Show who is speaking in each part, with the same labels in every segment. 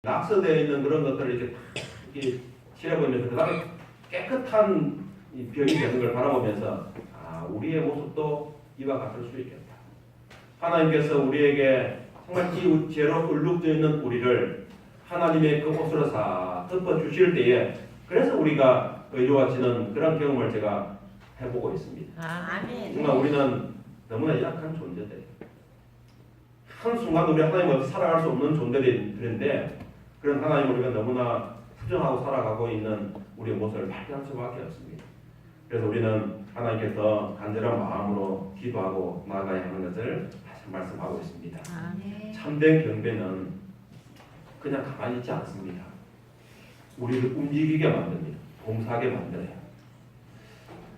Speaker 1: 낙서되어 있는 그런 것들을 이렇게 칠해보면서 그 다음에 깨끗한 이 벽이 되는 걸 바라보면서 우리의 모습도 이와 같을 수 있겠다. 하나님께서 우리에게 정말 이 죄로 얼룩져 있는 우리를 하나님의 그 옷으로 싹 덮어주실 때에 그래서 우리가 의로워지는 그런 경험을 제가 해보고 있습니다.
Speaker 2: 아멘.
Speaker 1: 정말 우리는 너무나 약한 존재들. 한순간 우리 하나님 없이 살아갈 수 없는 존재들인데 그런 하나님 우리가 너무나 부정하고 살아가고 있는 우리의 모습을 발견할 수밖에 없습니다. 그래서 우리는 하나님께서 간절한 마음으로 기도하고 나아가야 하는 것을 다시 말씀하고 있습니다. 참된 경배는 그냥 가만히 있지 않습니다. 우리를 움직이게 만듭니다. 봉사하게 만들어요.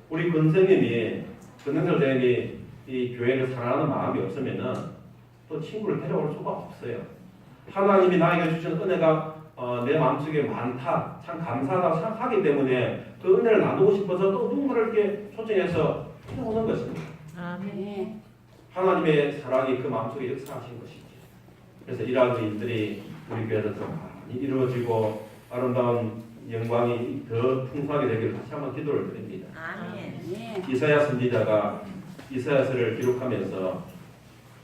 Speaker 1: 우리 권선생님이 이 교회를 사랑하는 마음이 없으면은 또 친구를 데려올 수가 없어요. 하나님이 나에게 주신 은혜가 내 마음속에 많다, 참 감사하다고 생각하기 때문에 그 은혜를 나누고 싶어서 또 누군가를 이렇게 초청해서 데려오는 것입니다.
Speaker 2: 아멘.
Speaker 1: 하나님의 사랑이 그 마음속에 역사하신 것이죠. 그래서 이러한 일들이 우리 교회에서 더 많이 이루어지고 아름다운 영광이 더 풍성하게 되기를 다시 한번 기도를 드립니다.
Speaker 2: 아멘.
Speaker 1: 이사야 선지자가 이사야서를 기록하면서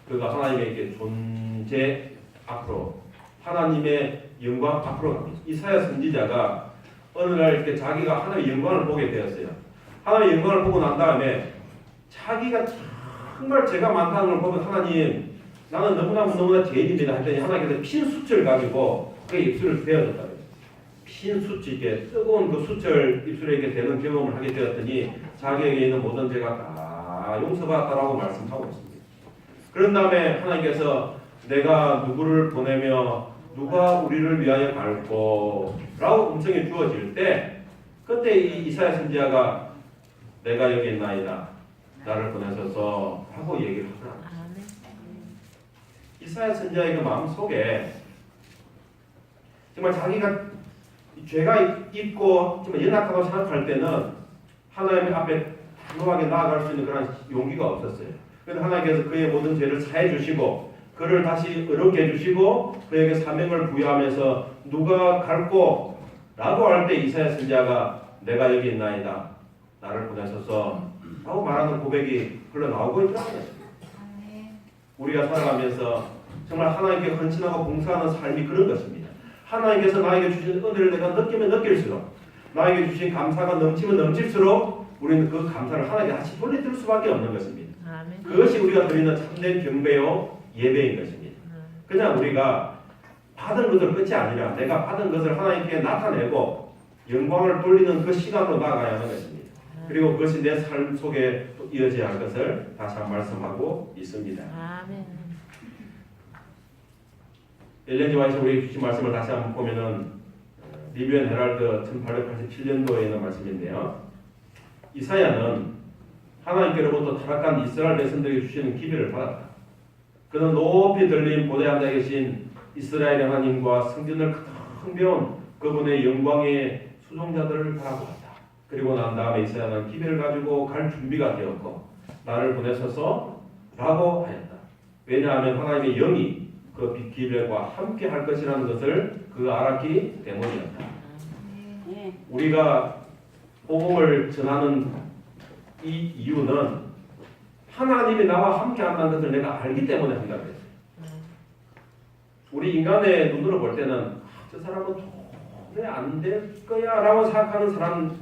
Speaker 1: 그가 하나님의 존재 앞으로 하나님의 영광 앞으로 갑니다. 이사야 선지자가 어느 날 이렇게 자기가 하나님의 영광을 보게 되었어요. 하나님의 영광을 보고 난 다음에 자기가 정말 죄가 많다는 걸 보면 하나님 나는 너무나 죄인입니다 했더니 하나님께서 핀 숯을 가지고 그 입술을 베어줬다. 핀 숯이 이렇게 뜨거운 그 숯을 입술에 이렇게 대는 경험을 하게 되었더니 자기에게 있는 모든 죄가 다 용서받았다라고 말씀하고 있습니다. 그런 다음에 하나님께서 내가 누구를 보내며 누가 우리를 위하여 갈고 라고 음성이 주어질 때 그때 이 이사야 선지자가 내가 여기 있나이다 나를 보내소서 하고 얘기를 하더라. 이사야 선지자의 그 마음속에 정말 자기가 죄가 있고 정말 연약하다고 생각할 때는 하나님 앞에 단호하게 나아갈 수 있는 그런 용기가 없었어요. 그런데 하나님께서 그의 모든 죄를 사해 주시고 그를 다시 의롭게 해주시고 그에게 사명을 부여하면서 누가 갈고 라고 할 때 이사야 선지자가 내가 여기 있나이다 나를 보내소서 라고 말하는 고백이 흘러나오고 있다는 것입니다. 우리가 살아가면서 정말 하나님께 헌신하고 봉사하는 삶이 그런 것입니다. 하나님께서 나에게 주신 은혜를 내가 느끼면 느낄수록 나에게 주신 감사가 넘치면 넘칠수록 우리는 그 감사를 하나님께 다시 돌려드릴 수밖에 없는 것입니다.
Speaker 2: 아멘.
Speaker 1: 그것이 우리가 드리는 참된 경배요 예배인 것입니다. 그냥 우리가 받은 것을 끝이 아니라 내가 받은 것을 하나님께 나타내고 영광을 돌리는 그 시간으로 나아가야 하는 것입니다. 그리고 그것이 내 삶 속에 이어져야 할 것을 다시 한번 말씀하고 있습니다.
Speaker 2: 아멘.
Speaker 1: 엘렌 지 와이트 우리 주신 말씀을 다시 한번 보면은 리비언 헤럴드 1887년도에 있는 말씀인데요. 이사야는 하나님께로부터 타락한 이스라엘 백성들에게 주시는 기별을 받았다. 그는 높이 들린 보좌에 앉아 계신 이스라엘 하나님과 성전을 크게 배운 그분의 영광의 수종자들을 바라보았다. 그리고 난 다음에 이사야는 기별을 가지고 갈 준비가 되었고 나를 보내소서 라고 하였다. 왜냐하면 하나님의 영이 그 기별과 함께 할 것이라는 것을 그가 알았기 때문이었다. 우리가 복음을 전하는 이 이유는 하나님이 나와 함께 한다는 것을 내가 알기 때문에 한다고 했어요. 우리 인간의 눈으로 볼 때는 저 사람은 도저히 안 될 거야 라고 생각하는 사람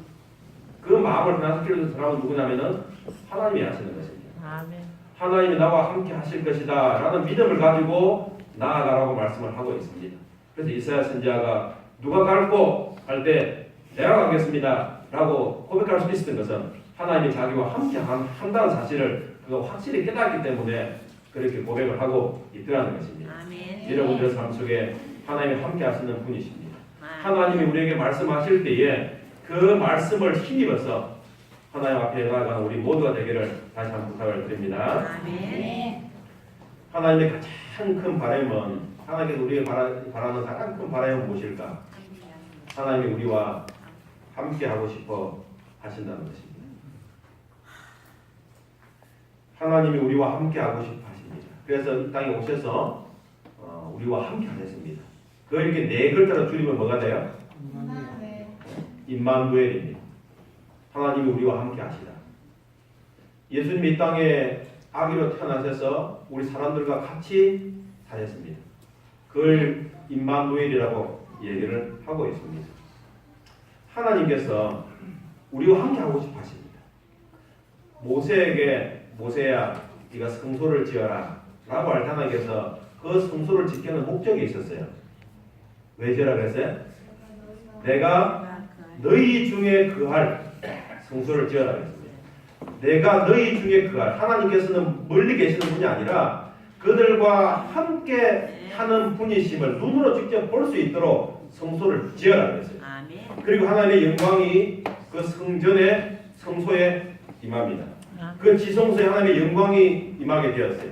Speaker 1: 그 마음을 변화시키는 사람은 누구냐면은 하나님이 하시는 것입니다.
Speaker 2: 아멘.
Speaker 1: 하나님이 나와 함께 하실 것이다 라는 믿음을 가지고 나아가라고 말씀을 하고 있습니다. 그래서 이사야 선지자가 누가 갈고 할 때 내가 가겠습니다 라고 고백할 수 있었던 것은 하나님이 자기와 함께 한다는 사실을 그가 확실히 깨닫기 때문에 그렇게 고백을 하고 있더라는 것입니다.
Speaker 2: 아멘.
Speaker 1: 여러분들 삶 속에 하나님이 함께 하시는 분이십니다.
Speaker 2: 아멘.
Speaker 1: 하나님이 우리에게 말씀하실 때에 그 말씀을 힘입어서 하나님 앞에 나아가는 우리 모두가 되기를 다시 한번 부탁을 드립니다.
Speaker 2: 아멘.
Speaker 1: 하나님의 가장 큰 바람은 하나님께서 우리가 바라는 가장 큰 바람은 무엇일까? 하나님이 우리와 함께 하고 싶어 하신다는 것입니다. 하나님이 우리와 함께 하고 싶어 하십니다. 그래서 이 땅에 오셔서 우리와 함께 하셨습니다. 그 이렇게 네 글자로 줄이면 뭐가 돼요? 임마누엘입니다. 하나님이 우리와 함께 하시다. 예수님이 이 땅에 아기로 태어나셔서 우리 사람들과 같이 사셨습니다. 그걸 임마누엘이라고 얘기를 하고 있습니다. 하나님께서 우리와 함께 하고 싶어 하십니다. 모세에게 모세야 네가 성소를 지어라 라고 할 때 하나님께서 그 성소를 짓게 하는 목적이 있었어요. 왜 지으라 그랬어요? 내가 너희 중에 거할 성소를 지어라 그랬습니다. 내가 너희 중에 거할, 하나님께서는 멀리 계시는 분이 아니라 그들과 함께 하는 분이심을 눈으로 직접 볼 수 있도록 성소를 지어라 그랬어요. 그리고 하나님의 영광이 그 성전의 성소에 임합니다. 그 지성소에 하나님의 영광이 임하게 되었어요.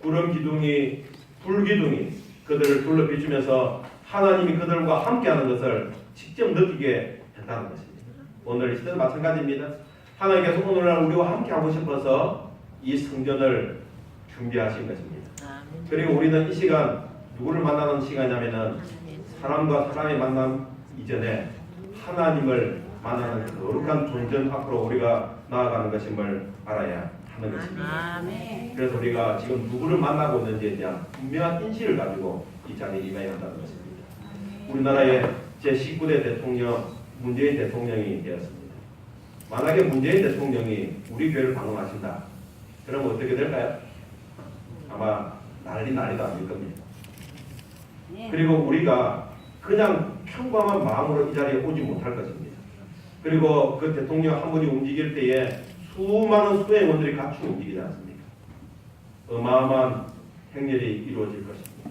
Speaker 1: 구름 기둥이, 불 기둥이 그들을 둘러 비추면서 하나님이 그들과 함께하는 것을 직접 느끼게 했다는 것입니다. 오늘 이 시대도 마찬가지입니다. 하나님께서 오늘날 우리와 함께하고 싶어서 이 성전을 준비하신 것입니다. 그리고 우리는 이 시간 누구를 만나는 시간이냐면은 사람과 사람의 만남 이전에 하나님을 만나는 거룩한 존재 앞으로 우리가 나아가는 것임을 알아야 하는 것입니다. 그래서 우리가 지금 누구를 만나고 있는지에 대한 분명한 인식을 가지고 이 자리에 임해야 한다는 것입니다. 우리나라의 제19대 대통령 문재인 대통령이 되었습니다. 만약에 문재인 대통령이 우리 교회를 방문하신다. 그러면 어떻게 될까요? 아마 난리도 아닐 겁니다. 그리고 우리가 그냥 평범한 마음으로 이 자리에 오지 못할 것입니다. 그리고 그 대통령 한 분이 움직일 때에 수많은 수행원들이 같이 움직이지 않습니까? 어마어마한 행렬이 이루어질 것입니다.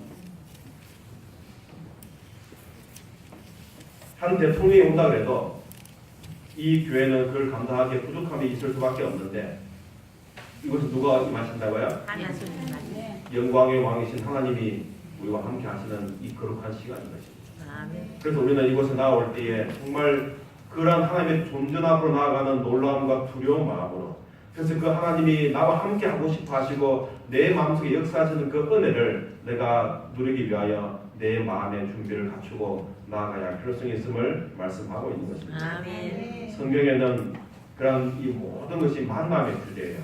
Speaker 1: 한 대통령이 온다 그래도 이 교회는 그걸 감당하기에 부족함이 있을 수밖에 없는데 이것은 누가 임하신다고요? 영광의 왕이신 하나님이 우리와 함께 하시는 이 거룩한 시간인 것입니다. 그래서 우리는 이곳에 나올 때에 정말 그러한 하나님의 존전 앞으로 나아가는 놀라움과 두려운 마음으로, 그래서 그 하나님이 나와 함께 하고 싶어 하시고 내 마음속에 역사하시는 그 은혜를 내가 누리기 위하여 내 마음의 준비를 갖추고 나아가야 할 필요성이 있음을 말씀하고 있는 것입니다. 성경에는 그런 이 모든 것이 만남의 주제예요.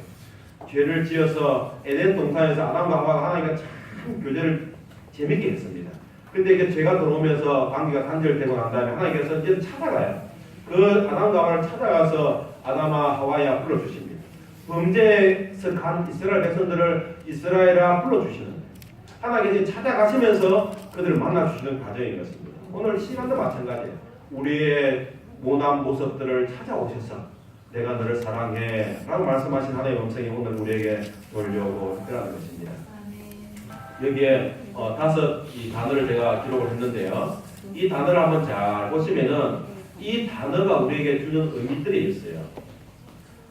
Speaker 1: 죄를 지어서 에덴 동산에서 아담과 하와가 하나님과 참 교제를 재밌게 했습니다. 근데 이게 죄가 들어오면서 관계가 단절되고 난 다음에 하나님께서 이제 찾아가요. 그 아담과 하와를 찾아가서 아담아 하와야 불러주십니다. 범죄에서 간 이스라엘 백성들을 이스라엘아 불러주시는 하나님께서 찾아가시면서 그들을 만나주시는 과정인 것입니다. 오늘 시간도 마찬가지예요. 우리의 모난 모습들을 찾아오셔서 내가 너를 사랑해 라고 말씀하신 하나님의 음성이 오늘 우리에게 돌려오고 있다는 것입니다. 여기에 5 단어를 제가 기록을 했는데요. 이 단어를 한번 잘 보시면은 이 단어가 우리에게 주는 의미들이 있어요.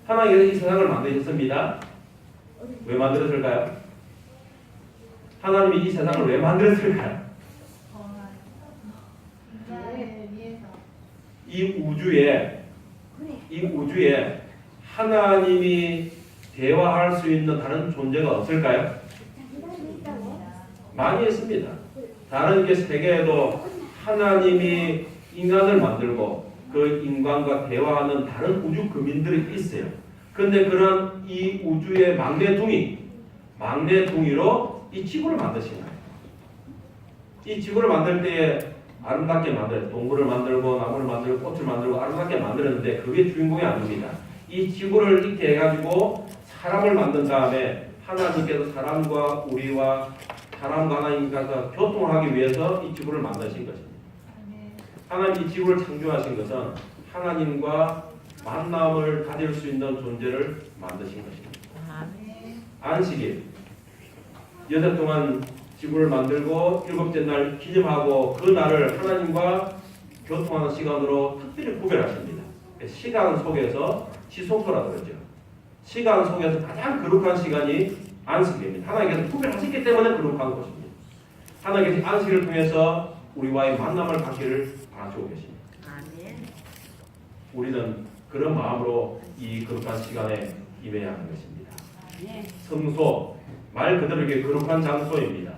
Speaker 1: 하나님께서 이 세상을 만드셨습니다. 왜 만들었을까요? 하나님이 이 세상을 왜 만들었을까요? 이 우주에 하나님이 대화할 수 있는 다른 존재가 없을까요? 많이 있습니다. 다른 게 세계에도 하나님이 인간을 만들고 그 인간과 대화하는 다른 우주 거민들이 있어요. 그런데 그런 이 우주의 막내둥이로 이 지구를 만드신 거예요. 이 지구를 만들 때에 아름답게 만들어요. 동물을 만들고 나무를 만들고 꽃을 만들고 아름답게 만들었는데 그게 주인공이 아닙니다. 이 지구를 이렇게 해가지고 사람을 만든 다음에 하나님께서 사람과 하나님께서 교통하기 위해서 이 지구를 만드신 것입니다. 하나님 이 지구를 창조하신 것은 하나님과 만남을 가질 수 있는 존재를 만드신 것입니다. 안식일 6일 동안 지구를 만들고 7째 날 기념하고 그 날을 하나님과 교통하는 시간으로 특별히 구별하십니다. 시간 속에서 지속소라고 그러죠. 시간 속에서 가장 거룩한 시간이 안식일입니다. 하나님께서 구별하셨기 때문에 거룩한 것입니다. 하나님께서 안식일을 통해서 우리와의 만남을 갖기를 바라시고 계십니다. 우리는 그런 마음으로 이 거룩한 시간에 임해야 하는 것입니다. 성소, 말 그대로 이게 거룩한 장소입니다.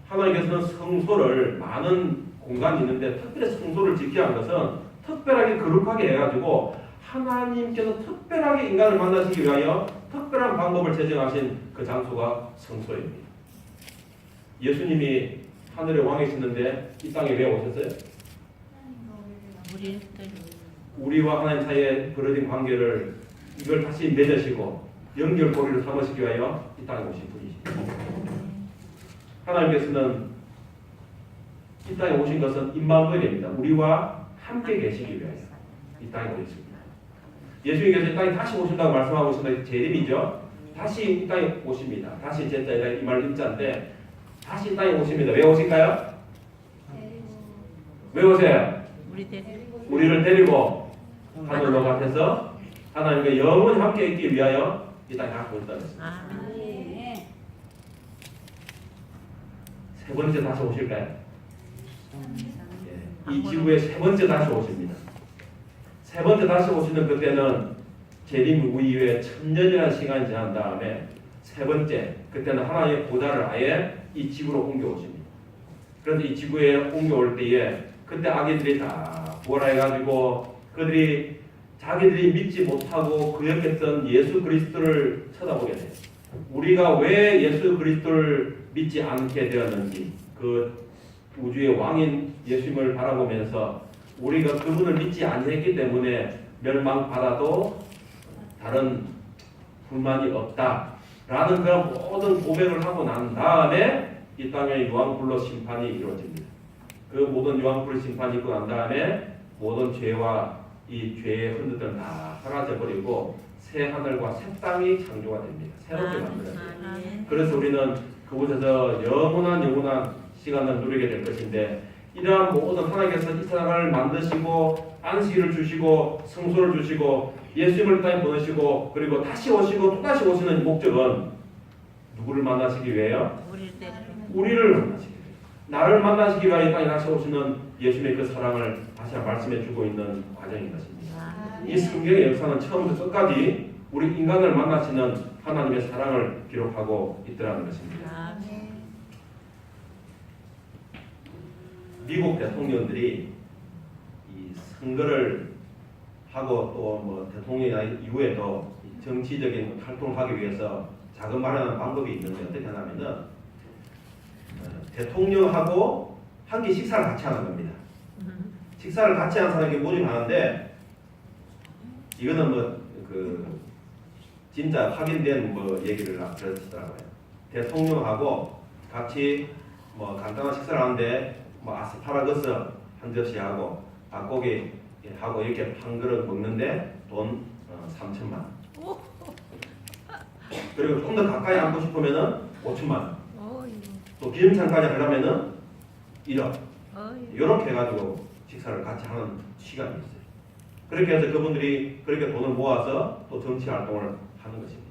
Speaker 1: 하나님께서는 성소를 많은 공간이 있는데 특별히 성소를 짓게 한 것은 특별하게 거룩하게 해가지고 하나님께서 특별하게 인간을 만나시기 위하여 특별한 방법을 제정하신 그 장소가 성소입니다. 예수님이 하늘의 왕이셨는데 이 땅에 왜 오셨어요? 우리와 하나님 사이에 벌어진 관계를 이걸 다시 맺으시고 연결고리를 삼으시기 위하여 이 땅에 오신 분이십니다. 하나님께서는 이 땅에 오신 것은 임마누엘입니다. 우리와 함께 계시기 위하여 이 땅에 오셨습니다. 예수님께서 이 땅에 다시 오신다고 말씀하고 있습니다. 재림이죠. 다시 이 땅에 오십니다. 다시 제자가 이 말 입자인데 다시 이 땅에 오십니다. 왜 오실까요? 왜 오세요? 우리를 데리고 하늘로 가셔서 하나님과 영원히 함께 있기 위하여 이 땅에 다시 오셨다는 것입니다. 세 번째 다시 오실까요? 이 지구에 세 번째 다시 오십니다. 세 번째 다시 오시는 그때는 재림 이후에 천년이라는 시간이 지난 다음에 세 번째 그때는 하나님의 보좌를 아예 이 지구로 옮겨오십니다. 그런데 이 지구에 옮겨올 때에 그때 아기들이 다 부활해가지고 그들이 자기들이 믿지 못하고 그역했던 예수 그리스도를 쳐다보게 돼요. 우리가 왜 예수 그리스도를 믿지 않게 되었는지 그 우주의 왕인 예수님을 바라보면서 우리가 그분을 믿지 아니했기 때문에 멸망받아도 다른 불만이 없다라는 그런 모든 고백을 하고 난 다음에 이 땅에 유황불로 심판이 이루어집니다. 그 모든 유황불 심판이 있고 난 다음에 모든 죄와 이 죄의 흔들들은 다 사라져버리고 새 하늘과 새 땅이 창조가 됩니다. 새롭게 만들어져요. 그래서 우리는 그곳에서 영원한 시간을 누리게 될 것인데 이러한 모든 하나님께서 이 세상을 만드시고 안식일을 주시고 성소를 주시고 예수님을 땅에 보내시고 그리고 다시 오시고 또다시 오시는 목적은 누구를 만나시기 위해요? 우리를 만나시기 위해 나를 만나시기 위하여 이 땅에 다시 오시는 예수님의 그 사랑을 다시 말씀해 주고 있는 과정인 것입니다. 이 성경의 역사는 처음부터 끝까지 우리 인간을 만나시는 하나님의 사랑을 기록하고 있더라는 것입니다. 미국 대통령들이 이 선거를 하고 또 뭐 대통령 이후에도 정치적인 활동을 하기 위해서 자금 마련하는 방법이 있는데 어떻게 하냐면은 대통령하고 한 끼 식사를 같이 하는 겁니다. 식사를 같이 하는 사람이 모집하는데 이거는 뭐 그 진짜 확인된 뭐 얘기를 들으시더라고요. 대통령하고 같이 뭐 간단한 식사를 하는데 뭐 아스파라거스 한 접시 하고 닭고기 하고 이렇게 한 그릇 먹는데 돈 3천만 원. 그리고 좀 더 가까이 앉고 싶으면은 5천만 원. 또 기름찬까지 하려면은 1억. 이렇게 해가지고 식사를 같이 하는 시간이 있어요. 그렇게 해서 그분들이 그렇게 돈을 모아서 또 정치 활동을 하는 것입니다.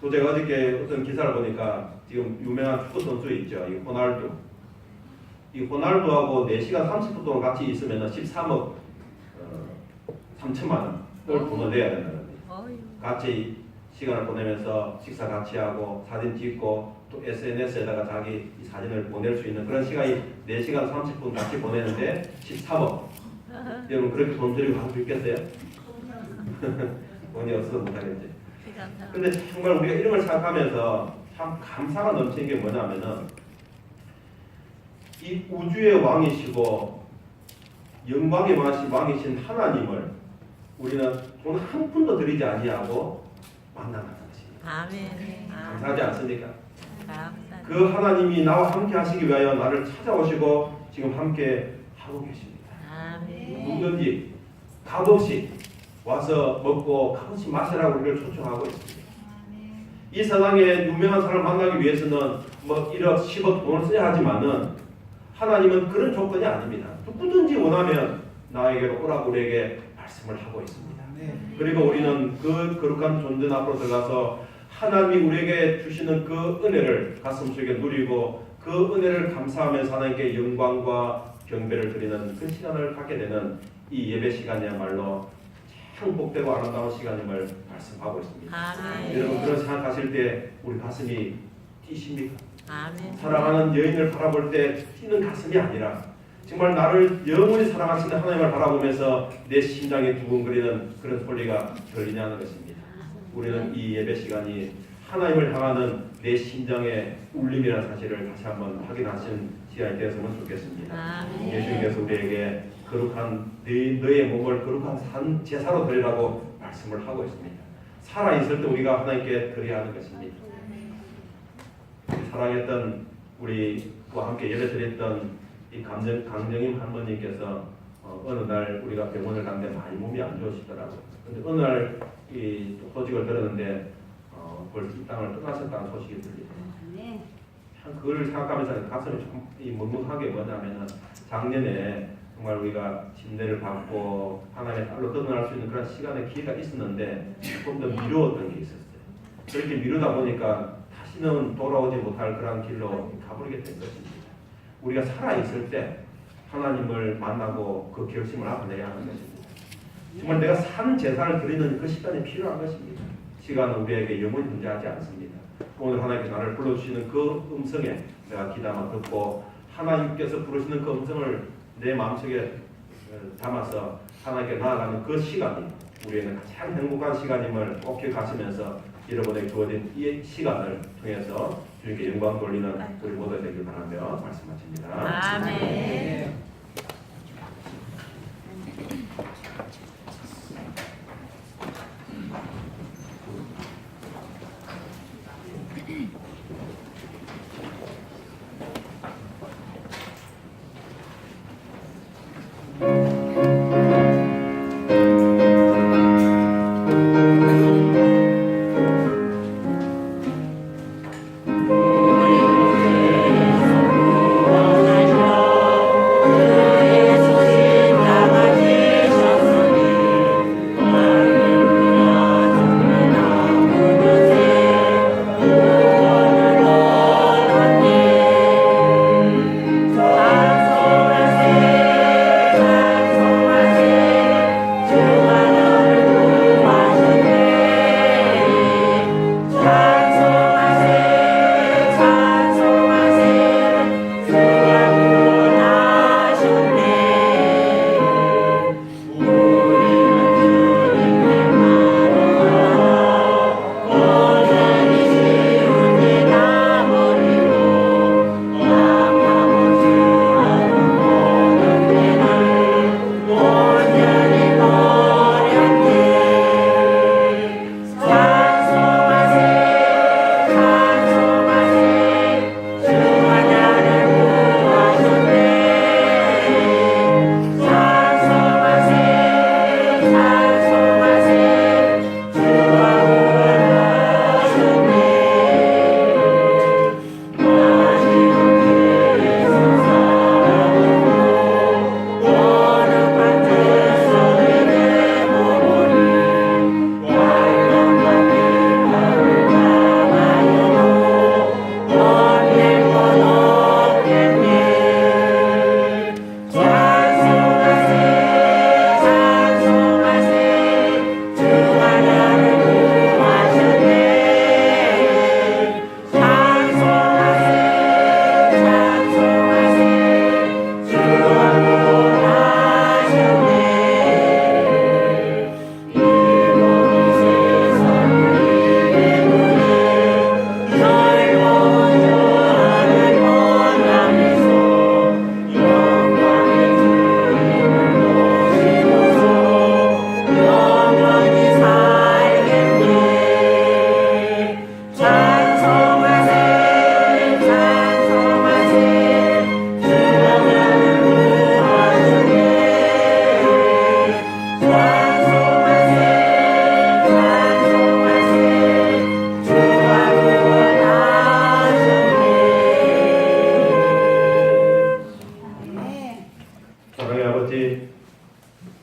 Speaker 1: 또 제가 어저께 어떤 기사를 보니까 지금 유명한 축구 선수 있죠. 이 호날두. 이 호날두하고 4시간 30분 동안 같이 있으면 13억 3천만 원을 돈을 내야 된다는 거예요. 같이 시간을 보내면서 식사 같이 하고 사진 찍고 또 SNS에다가 자기 이 사진을 보낼 수 있는 그런 시간이 4시간 30분 같이 보내는데 13억. 여러분 그렇게 돈 들이고 할 수 있겠어요? 돈이 없어서 못하겠지. 근데 정말 우리가 이런 걸 생각하면서 참 감사가 넘치는 게 뭐냐면은 이 우주의 왕이시고 영광의 왕이신 하나님을 우리는 돈 한 푼도 들이지 아니하고 만나는 것입니다.
Speaker 3: 아멘.
Speaker 1: 감사하지 않습니까?
Speaker 3: 감사합니다.
Speaker 1: 그 하나님이 나와 함께 하시기 위하여 나를 찾아오시고 지금 함께 하고 계십니다.
Speaker 3: 아멘.
Speaker 1: 누구든지 값없이 와서 먹고 값없이 마시라고 우리를 초청하고 있습니다. 이 세상에 유명한 사람을 만나기 위해서는 뭐 1억, 10억 돈을 써야 하지만은 하나님은 그런 조건이 아닙니다. 누구든지 원하면 나에게로 오라고 우리에게 말씀을 하고 있습니다. 그리고 우리는 그 거룩한 존재 앞으로 들어가서 하나님이 우리에게 주시는 그 은혜를 가슴속에 누리고 그 은혜를 감사하면서 하나님께 영광과 경배를 드리는 그 시간을 갖게 되는 이 예배 시간이야말로 가장 복되고 아름다운 시간임을 말씀하고 있습니다.
Speaker 3: 아멘.
Speaker 1: 여러분 그런 생각하실 때 우리 가슴이 뛰십니까?
Speaker 3: 아멘.
Speaker 1: 사랑하는 여인을 바라볼 때 뛰는 가슴이 아니라 정말 나를 영원히 사랑하시는 하나님을 바라보면서 내 심장이 두근거리는 그런 소리가 들리냐는 것입니다. 우리는 이 예배 시간이 하나님을 향하는 내 심장의 울림이라는 사실을 다시 한번 확인하시는 시간이 되었으면 좋겠습니다.
Speaker 3: 아멘.
Speaker 1: 예수님께서 우리에게 거룩한 너의 몸을 거룩한 제사로 드리라고 말씀을 하고 있습니다. 살아있을 때 우리가 하나님께 드려야 하는 것입니다. 사랑했던 우리와 함께 예배드렸던 이 강정임 할머니께서 어느 날 우리가 병원을 갔는데 많이 몸이 안 좋으시더라고요. 근데 어느 날 이 소식을 들었는데 벌써 이 땅을 떠나셨다는 소식이 들리더라고요. 참 그걸 생각하면서 가슴이 좀 먹먹하게 뭐냐면은 작년에 정말 우리가 침대를 받고 하나님의 딸로 떠날 수 있는 그런 시간의 기회가 있었는데 조금 더 미루었던 게 있었어요. 그렇게 미루다 보니까 다시는 돌아오지 못할 그런 길로 가버리게 된 것입니다. 우리가 살아있을 때 하나님을 만나고 그 결심을 앞에 내야 하는 것입니다. 정말 내가 산 제사를 드리는 그 시간이 필요한 것입니다. 시간은 우리에게 영원히 존재하지 않습니다. 오늘 하나님께서 나를 불러주시는 그 음성에 내가 귀담아 듣고 하나님께서 부르시는 그 음성을 내 마음속에 담아서 하나님께 나아가는 그 시간이 우리에게는 가장 행복한 시간임을 꼭 기억하시면서 여러분에게 주어진 이 시간을 통해서 주님께 영광 돌리는 우리 모두가 되길 바라며 말씀 마칩니다.
Speaker 3: 아멘.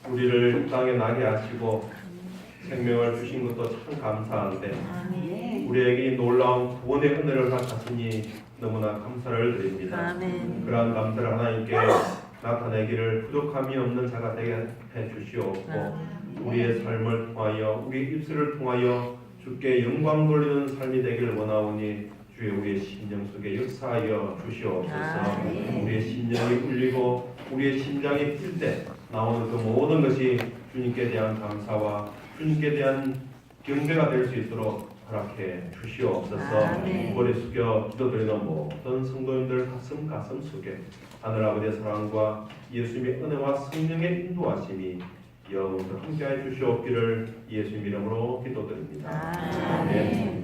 Speaker 1: 우리를 땅에 나게 하시고 생명을 주신 것도 참 감사한데
Speaker 3: 아멘.
Speaker 1: 우리에게 이 놀라운 구원의 은혜를 허락하시니 너무나 감사를 드립니다.
Speaker 3: 아멘.
Speaker 1: 그러한 감사를 하나님께 나타내기를 부족함이 없는 자가 되게 해 주시옵고 우리의 삶을 통하여 우리 입술을 통하여 주께 영광 돌리는 삶이 되기를 원하오니 주의 우리의 심령 속에 역사하여 주시옵소서. 우리의 심령이 울리고 우리의 심장이 뛸 때 나오는 그 모든 것이 주님께 대한 감사와 주님께 대한 경배가 될 수 있도록 허락해 주시옵소서. 머리 숙여 기도드리는 모든 성도님들 가슴 속에 하늘 아버지의 사랑과 예수님의 은혜와 성령의 인도하심이 영원토록 함께하여 주시옵기를 예수님 이름으로 기도드립니다. 아멘.